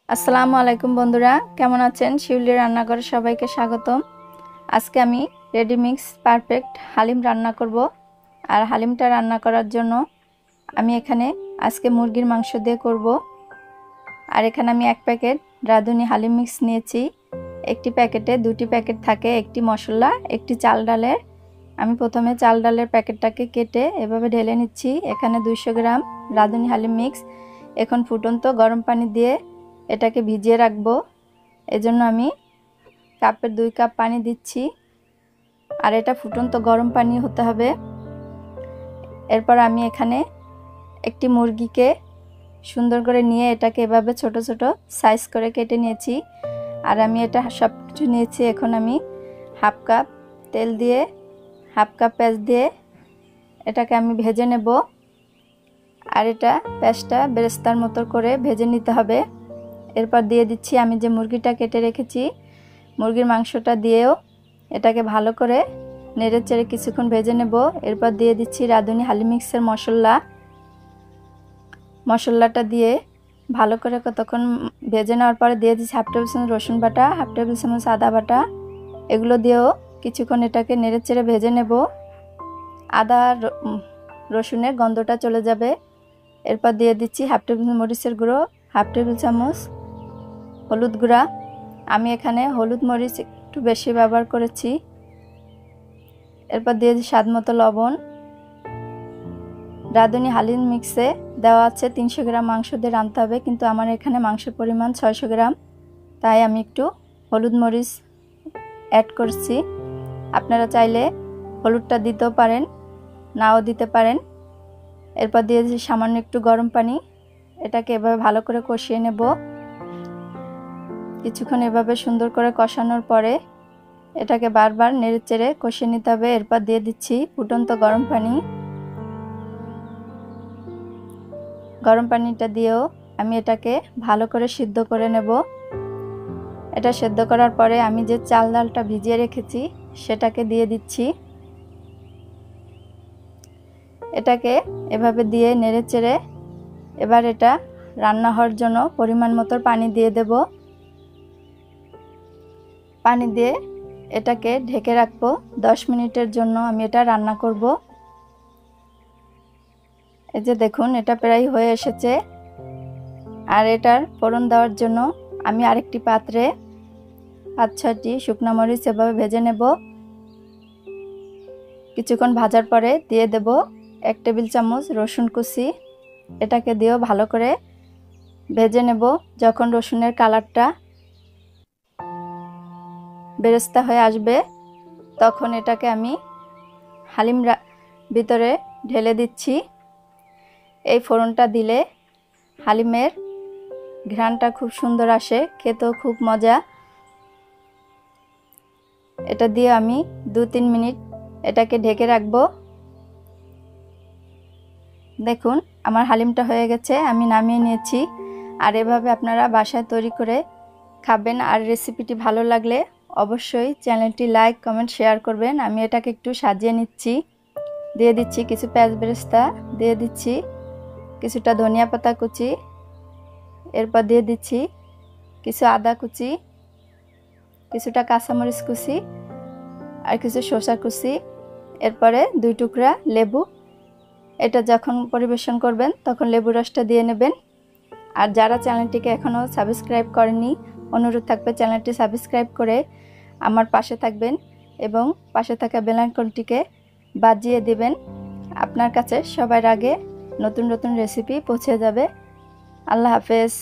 আসসালামুআলাইকুম বন্ধুরা, কেমন আছেন? শিউলির রান্নাঘরে সবাইকে স্বাগতম। আজকে আমি রেডি মিক্স পারফেক্ট হালিম রান্না করব। আর হালিমটা রান্না করার জন্য আমি এখানে আজকে মুরগির মাংস দিয়ে করব। আর এখানে আমি এক প্যাকেট রাঁধুনি হালিম মিক্স নিয়েছি। একটি প্যাকেটে দুটি প্যাকেট থাকে, একটি মশলা একটি চাল ডালের। আমি প্রথমে চাল ডালের প্যাকেটটাকে কেটে এভাবে ঢেলে নিচ্ছি। এখানে 200 গ্রাম রাঁধুনি হালিম মিক্স। এখন ফুটন্ত গরম পানি দিয়ে এটাকে ভিজিয়ে রাখবো। এজন্য আমি কাপের 2 কাপ পানি দিচ্ছি। আর এটা ফুটন্ত গরম পানি হতে হবে। এরপর আমি এখানে একটি মুরগিকে সুন্দর করে নিয়ে এটাকে এভাবে ছোট ছোট সাইজ করে কেটে নিয়েছি। আর আমি এটা সব কিছু নিয়েছি। এখন আমি হাফ কাপ তেল দিয়ে হাফ কাপ পেঁয়াজ দিয়ে এটাকে আমি ভেজে নেব। আর এটা পেঁয়াজটা বেরেস্তার মতো করে ভেজে নিতে হবে। এরপর দিয়ে দিচ্ছি আমি যে মুরগিটা কেটে রেখেছি, মুরগির মাংসটা দিয়েও এটাকে ভালো করে নেড়ে চেড়ে কিছুক্ষণ ভেজে নেব। এরপর দিয়ে দিচ্ছি রাঁধুনি হালিম মিক্সের মশলাটা দিয়ে ভালো করে কতক্ষণ ভেজে নেওয়ার পরে দিয়ে দিচ্ছি হাফ টেবিল চামচ রসুন বাটা, হাফ টেবিল চামচ আদা বাটা। এগুলো দিয়েও কিছুক্ষণ এটাকে নেড়ে চেড়ে ভেজে নেব। আদা রসুনের গন্ধটা চলে যাবে। এরপর দিয়ে দিচ্ছি হাফ টেবিল মরিচের গুঁড়ো, হাফ টেবিল চামচ হলুদ গুঁড়া। আমি এখানে হলুদ মরিচ একটু বেশি ব্যবহার করেছি। এরপর দিয়ে দিচ্ছি স্বাদ মতো লবণ। রাঁধুনি হালিম মিক্সে দেওয়া আছে 300 গ্রাম মাংস দিয়ে রাঁধতে হবে, কিন্তু আমার এখানে মাংসের পরিমাণ 600 গ্রাম, তাই আমি একটু হলুদ মরিচ অ্যাড করছি। আপনারা চাইলে হলুদটা দিতেও পারেন, নাও দিতে পারেন। এরপর দিয়ে দিচ্ছি সামান্য একটু গরম পানি। এটাকে এভাবে ভালো করে কষিয়ে নেব। কিছুক্ষণ এভাবে সুন্দর করে কষানোর পরে এটাকে বারবার নেড়ে চেড়ে কষিয়ে নিতে হবে। এরপর দিয়ে দিচ্ছি ফুটন্ত গরম পানি। গরম পানিটা দিয়েও আমি এটাকে ভালো করে সিদ্ধ করে নেব। এটা সিদ্ধ করার পরে আমি যে চাল ডালটা ভিজিয়ে রেখেছি সেটাকে দিয়ে দিচ্ছি। এটাকে এভাবে দিয়ে নেড়ে চেড়ে এবার এটা রান্না হওয়ার জন্য পরিমাণ মতো পানি দিয়ে দেব। পানি দিয়ে এটাকে ঢেকে রাখবো 10 মিনিটের জন্য। আমি এটা রান্না করব। এই যে দেখুন, এটা প্রায় হয়ে এসেছে। আর এটার ফোড়ন দেওয়ার জন্য আমি আরেকটি পাত্রে 5-6টি শুকনো মরিচ এভাবে ভেজে নেব। কিছুক্ষণ ভাজার পরে দিয়ে দেব 1 টেবিল চামচ রসুন কুচি। এটাকে দিয়েও ভালো করে ভেজে নেব। যখন রসুনের কালারটা বেরেস্তা হয়ে আসবে তখন এটাকে আমি হালিম ভিতরে ঢেলে দিচ্ছি। এই ফোড়নটা দিলে হালিমের ঘ্রাণটা খুব সুন্দর আসে, খেতেও খুব মজা। এটা দিয়ে আমি 2-3 মিনিট এটাকে ঢেকে রাখবো। দেখুন আমার হালিমটা হয়ে গেছে, আমি নামিয়ে নিয়েছি। আর এভাবে আপনারা বাসায় তৈরি করে খাবেন। আর রেসিপিটি ভালো লাগলে অবশ্যই চ্যানেলটি লাইক কমেন্ট শেয়ার করবেন। আমি এটাকে একটু সাজিয়ে নিচ্ছি। দিয়ে দিচ্ছি কিছু পেঁয়াজ বেরেস্তা, দিয়ে দিচ্ছি কিছুটা ধনিয়া পাতা কুচি। এরপর দিয়ে দিচ্ছি কিছু আদা কুচি, কিছুটা কাঁচামরিচ কুচি আর কিছু শসা কুচি। এরপরে 2 টুকরা লেবু। এটা যখন পরিবেশন করবেন তখন লেবু রসটা দিয়ে নেবেন। আর যারা চ্যানেলটিকে এখনও সাবস্ক্রাইব করেননি, অনুরোধ থাকবে চ্যানেলটি সাবস্ক্রাইব করে আমার পাশে থাকবেন এবং পাশে থাকা বেল আইকনটিকে বাজিয়ে দিবেন। আপনার কাছে সবার আগে নতুন নতুন রেসিপি পৌঁছে যাবে। আল্লাহ হাফেজ।